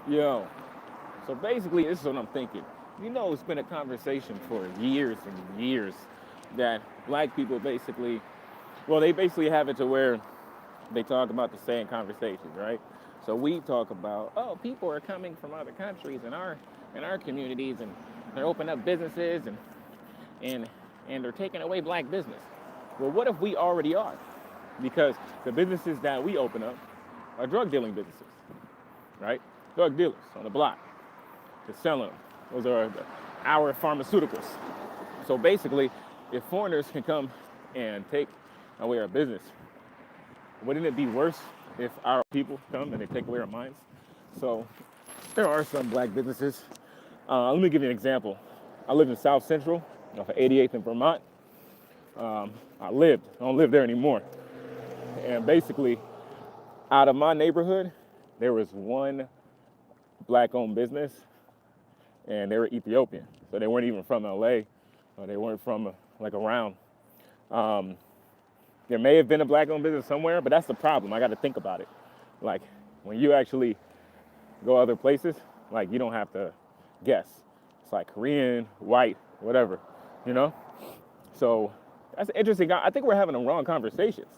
Yo, so basically, this is what I'm thinking. It's been a conversation for years and years that black people basically, well, they basically have it to where they talk about the same conversations, right? So we talk about, oh, people are coming from other countries in our communities, and they're opening up businesses, and and they're taking away black business. Well, what if we already are? Because the businesses that we open up are drug dealing businesses, right? Drug dealers on the block. They're selling them. Those are our pharmaceuticals. So basically, if foreigners can come and take away our business, wouldn't it be worse if our people come and they take away our minds? So there are some black businesses. Let me give you an example. I live in South Central, off of 88th in Vermont. I don't live there anymore. And basically, out of my neighborhood, there was one black-owned business, and they were Ethiopian. So they weren't even from LA, or they weren't from like around. Um, there may have been a black-owned business somewhere, but that's the problem. I got to think about it. Like when you actually go other places, like you don't have to guess. It's like Korean, white, whatever, you know. So that's interesting. I think we're having the wrong conversations,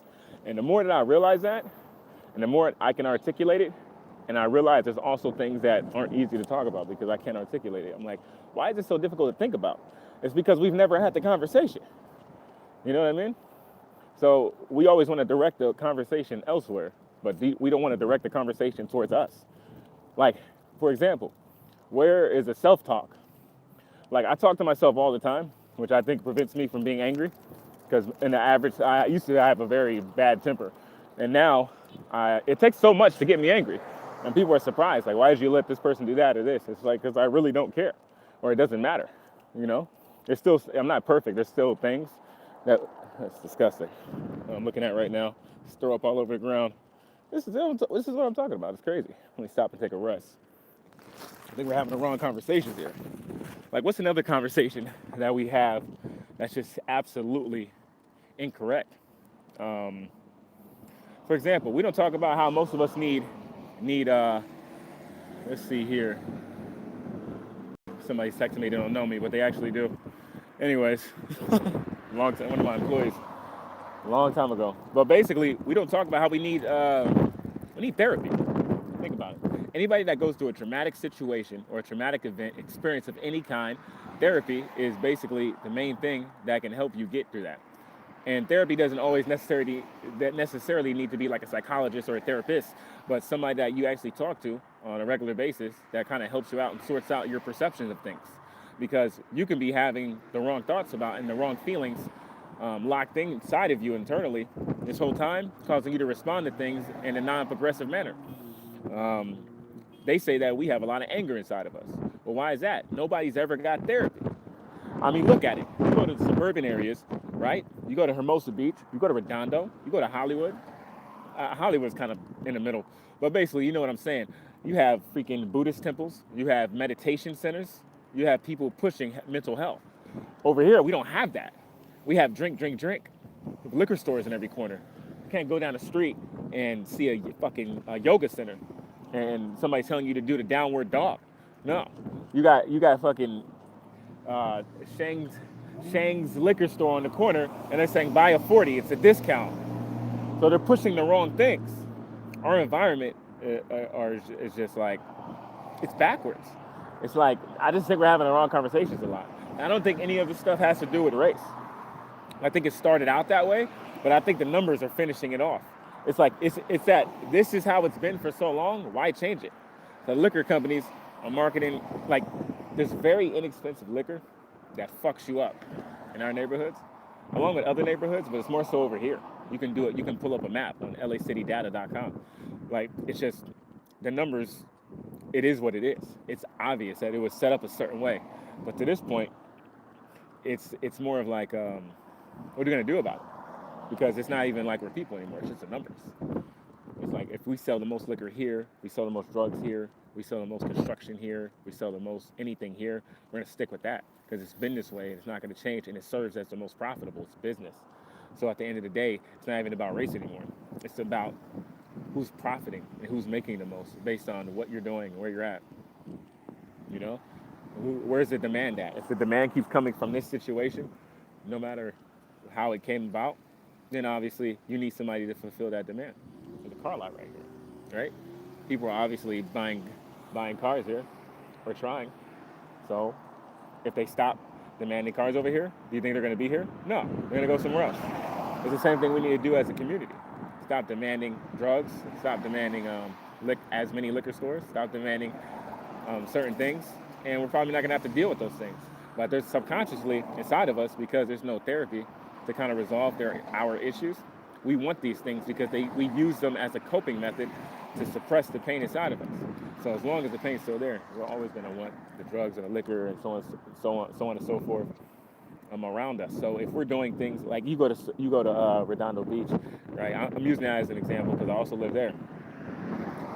and the more that I realize that, and the more I can articulate it, and I realize there's also things that aren't easy to talk about because I can't articulate it. I'm like, why is it so difficult to think about? It's because we've never had the conversation. You know what I mean? So we always want to direct the conversation elsewhere, but we don't want to direct the conversation towards us. Like, for example, where is the self-talk? Like, I talk to myself all the time, which I think prevents me from being angry, because in the average, I used to have a very bad temper, and now it takes so much to get me angry, and people are surprised, like, why did you let this person do that or this? It's like, because I really don't care, or it doesn't matter, you know? I'm not perfect. There's still things that's disgusting. I'm looking at right now. Just throw up all over the ground. This is what I'm talking about. It's crazy. Let me stop and take a rest. I think we're having the wrong conversations here. Like, what's another conversation that we have that's just absolutely incorrect? Um, for example, we don't talk about how most of us need. Let's see here. Somebody's texting me. They don't know me, but they actually do. Anyways, long time. One of my employees, a long time ago. But basically, we don't talk about how we need therapy. Think about it. Anybody that goes through a traumatic situation or a traumatic event, experience of any kind, therapy is basically the main thing that can help you get through that. And therapy doesn't always necessarily need to be like a psychologist or a therapist, but somebody that you actually talk to on a regular basis that kind of helps you out and sorts out your perceptions of things. Because you can be having the wrong thoughts about and the wrong feelings locked inside of you internally this whole time, causing you to respond to things in a non-progressive manner. Um, they say that we have a lot of anger inside of us. Well, why is that? Nobody's ever got therapy. I mean, look at it. You go to the suburban areas, right? You go to Hermosa Beach, you go to Redondo, you go to Hollywood. Hollywood's kind of in the middle, but basically, you know what I'm saying. You have freaking Buddhist temples, you have meditation centers, you have people pushing mental health. Over here, we don't have that. We have drink, drink, drink. Liquor stores in every corner. You can't go down the street and see a fucking yoga center and somebody telling you to do the downward dog. No, you got fucking uh, Shang's Shang's liquor store on the corner, and they're saying buy a 40, it's a discount. So they're pushing the wrong things. Our environment is just like it's backwards. It's like I just think we're having the wrong conversations a lot. And I don't think any of this stuff has to do with race. I think it started out that way, but I think the numbers are finishing it off. It's like it's that this is how it's been for so long. Why change it? The liquor companies are marketing like this very inexpensive liquor that fucks you up in our neighborhoods, along with other neighborhoods, but it's more so over here. You can do it. You can pull up a map on lacitydata.com. Like it's just the numbers. It is what it is. It's obvious that it was set up a certain way, but to this point, it's more of like, what are you gonna do about it? Because it's not even like we're people anymore. It's just the numbers. It's like if we sell the most liquor here, we sell the most drugs here, we sell the most construction here, we sell the most anything here, we're gonna stick with that because it's been this way and it's not gonna change and it serves as the most profitable. It's business. So at the end of the day, it's not even about race anymore. It's about who's profiting and who's making the most based on what you're doing and where you're at. You know, where's the demand at? If the demand keeps coming from this situation, no matter how it came about, then obviously you need somebody to fulfill that demand. There's a car lot right here, right? People are obviously buying cars here, or trying. So if they stop demanding cars over here, do you think they're going to be here? No, they're going to go somewhere else. It's the same thing we need to do as a community. Stop demanding drugs. Stop demanding as many liquor stores. Stop demanding certain things, and we're probably not going to have to deal with those things. But there's subconsciously inside of us, because there's no therapy to kind of resolve our issues. We want these things because we use them as a coping method to suppress the pain inside of us. So as long as the pain's still there, we're always going to want the drugs and the liquor and so on and so forth around us. So if we're doing things like you go to Redondo Beach, right? I'm using that as an example because I also live there.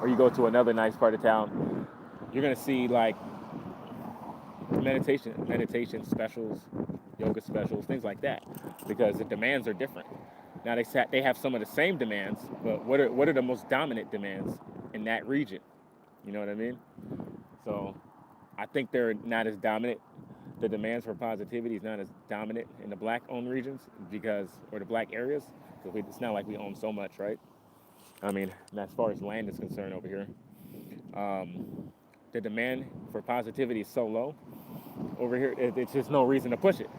Or you go to another nice part of town, you're gonna see like meditation specials, yoga specials, things like that, because the demands are different. Now they have some of the same demands, but what are the most dominant demands in that region? You know what I mean? So I think they're not as dominant. The demands for positivity is not as dominant in the black-owned regions or the black areas, because it's not like we own so much, right? I mean, as far as land is concerned over here, the demand for positivity is so low over here. It's just no reason to push it.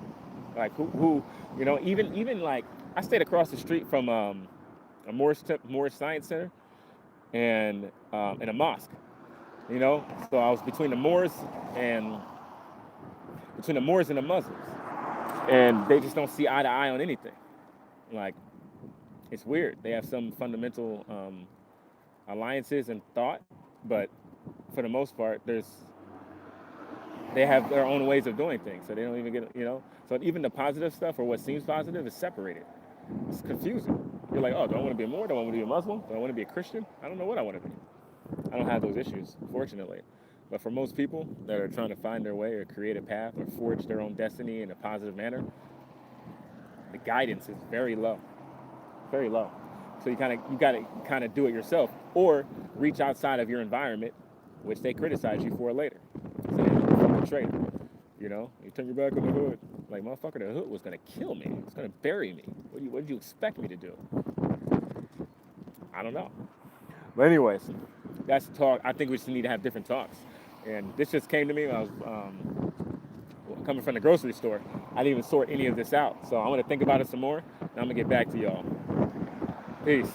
Like who you know, even like I stayed across the street from a Moorish Science Center and a mosque. You know, so I was between the Moors and the Muslims, and they just don't see eye to eye on anything. Like, it's weird. They have some fundamental alliances and thought, but for the most part, they have their own ways of doing things. So they don't even get, you know. So even the positive stuff, or what seems positive, is separated. It's confusing. You're like, oh, do I want to be a Moor? Do I want to be a Muslim? Do I want to be a Christian? I don't know what I want to be. I don't have those issues, fortunately. But for most people that are trying to find their way or create a path or forge their own destiny in a positive manner, the guidance is very low. Very low. So you gotta kind of do it yourself, or reach outside of your environment, which they criticize you for later. So you're a fucking traitor. You know, you turn your back on the hood. Like, motherfucker, the hood was gonna kill me. It's gonna bury me. What did you expect me to do? I don't know. But anyways, that's the talk. I think we just need to have different talks. And this just came to me when I was coming from the grocery store. I didn't even sort any of this out. So I'm gonna think about it some more, and I'm gonna get back to y'all. Peace.